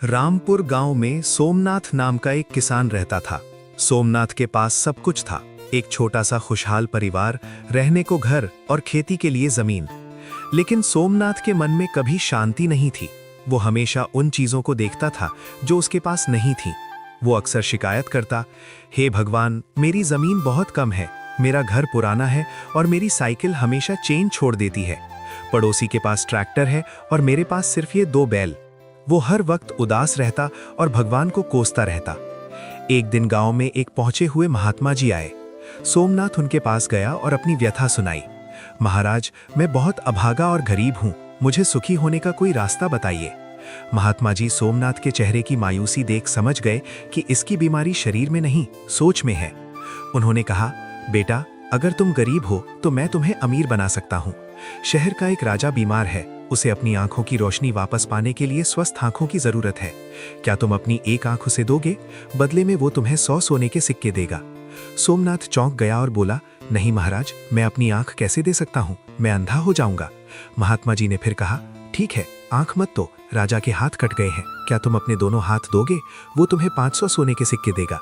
रामपुर गांव में सोमनाथ नाम का एक किसान रहता था। सोमनाथ के पास सब कुछ था, एक छोटा सा खुशहाल परिवार, रहने को घर और खेती के लिए जमीन। लेकिन सोमनाथ के मन में कभी शांति नहीं थी। वो हमेशा उन चीजों को देखता था जो उसके पास नहीं थी। वो अक्सर शिकायत करता, हे भगवान, मेरी जमीन बहुत कम है, मेरा घर पुराना है और मेरी साइकिल हमेशा चेन छोड़ देती है। पड़ोसी के पास ट्रैक्टर है और मेरे पास सिर्फ ये 2 बैल। वो हर वक्त उदास रहता और भगवान को कोसता रहता। एक दिन गांव में एक पहुंचे हुए महात्मा जी आए। सोमनाथ उनके पास गया और अपनी व्यथा सुनाई। महाराज, मैं बहुत अभागा और गरीब हूं, मुझे सुखी होने का कोई रास्ता बताइए। महात्मा जी सोमनाथ के चेहरे की मायूसी देख समझ गए कि इसकी बीमारी शरीर में नहीं, सोच में है। उन्होंने कहा, बेटा, अगर तुम गरीब हो तो मैं तुम्हें अमीर बना सकता हूँ। शहर का एक राजा बीमार है, उसे अपनी आंखों की रोशनी वापस पाने के लिए स्वस्थ आंखों की जरूरत है। क्या तुम अपनी एक आंख उसे दोगे? बदले में वो तुम्हें 100 सोने के सिक्के देगा। सोमनाथ चौंक गया और बोला, नहीं महाराज, मैं अपनी आंख कैसे दे सकता हूँ, मैं अंधा हो जाऊंगा। महात्मा जी ने फिर कहा, ठीक है, आंख मत दो, राजा के हाथ कट गए हैं, क्या तुम अपने दोनों हाथ दोगे? वो तुम्हें 500 सोने के सिक्के देगा।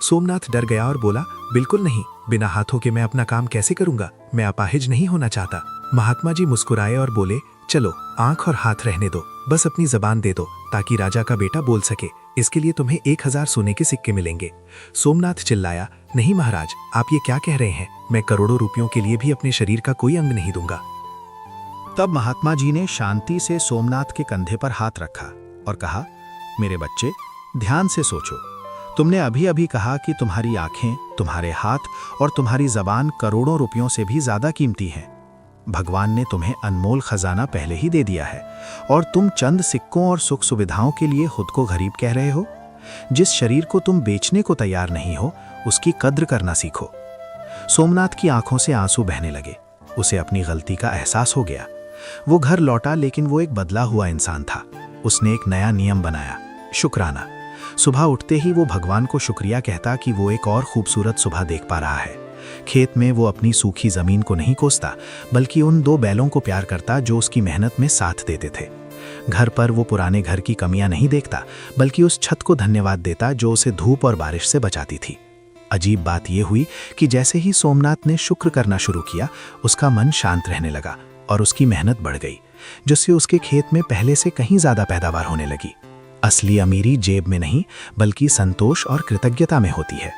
सोमनाथ डर गया और बोला, बिल्कुल नहीं, बिना हाथों के मैं अपना काम कैसे करूंगा, मैं अपाहिज नहीं होना चाहता। महात्मा जी मुस्कुराए और बोले, चलो, आंख और हाथ रहने दो, बस अपनी जबान दे दो ताकि राजा का बेटा बोल सके। इसके लिए तुम्हें 1000 सोने के सिक्के मिलेंगे। सोमनाथ चिल्लाया, नहीं महाराज, आप ये क्या कह रहे हैं? मैं करोड़ों रुपयों के लिए भी अपने शरीर का कोई अंग नहीं दूंगा। तब महात्मा जी ने शांति से सोमनाथ के कंधे पर हाथ रखा और कहा, मेरे बच्चे, ध्यान से सोचो। तुमने अभी अभी कहा कि तुम्हारी आंखें, तुम्हारे हाथ और तुम्हारी जबान करोड़ों रुपयों से भी ज्यादा कीमती हैं। भगवान ने तुम्हें अनमोल खजाना पहले ही दे दिया है और तुम चंद सिक्कों और सुख सुविधाओं के लिए खुद को गरीब कह रहे हो। जिस शरीर को तुम बेचने को तैयार नहीं हो, उसकी कद्र करना सीखो। सोमनाथ की आंखों से आंसू बहने लगे। उसे अपनी गलती का एहसास हो गया। वो घर लौटा, लेकिन वो एक बदला हुआ इंसान था। उसने एक नया नियम बनाया, शुक्राना। सुबह उठते ही वो भगवान को शुक्रिया कहता कि वो एक और खूबसूरत सुबह देख पा रहा है। खेत में वो अपनी सूखी जमीन को नहीं कोसता, बल्कि उन 2 बैलों को प्यार करता जो उसकी मेहनत में साथ देते थे। घर पर वो पुराने घर की कमियां नहीं देखता, बल्कि उस छत को धन्यवाद देता जो उसे धूप और बारिश से बचाती थी। अजीब बात यह हुई कि जैसे ही सोमनाथ ने शुक्र करना शुरू किया, उसका मन शांत रहने लगा और उसकी मेहनत बढ़ गई, जिससे उसके खेत में पहले से कहीं ज्यादा पैदावार होने लगी। असली अमीरी जेब में नहीं, बल्कि संतोष और कृतज्ञता में होती है।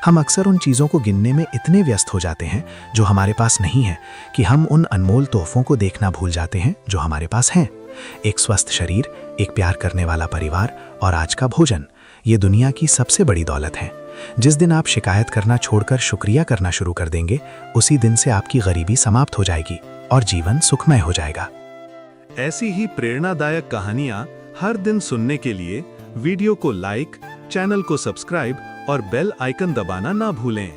हम अक्सर उन चीज़ों को गिनने में इतने व्यस्त हो जाते हैं जो हमारे पास नहीं है कि हम उन अनमोल तोहफों को देखना भूल जाते हैं जो हमारे पास हैं। एक स्वस्थ शरीर, एक प्यार करने वाला परिवार और आज का भोजन, ये दुनिया की सबसे बड़ी दौलत है। जिस दिन आप शिकायत करना छोड़कर शुक्रिया करना शुरू कर देंगे, उसी दिन से आपकी गरीबी समाप्त हो जाएगी और जीवन सुखमय हो जाएगा। ऐसी ही प्रेरणादायक कहानियां हर दिन सुनने के लिए वीडियो को लाइक, चैनल को सब्सक्राइब और बेल आइकन दबाना ना भूलें।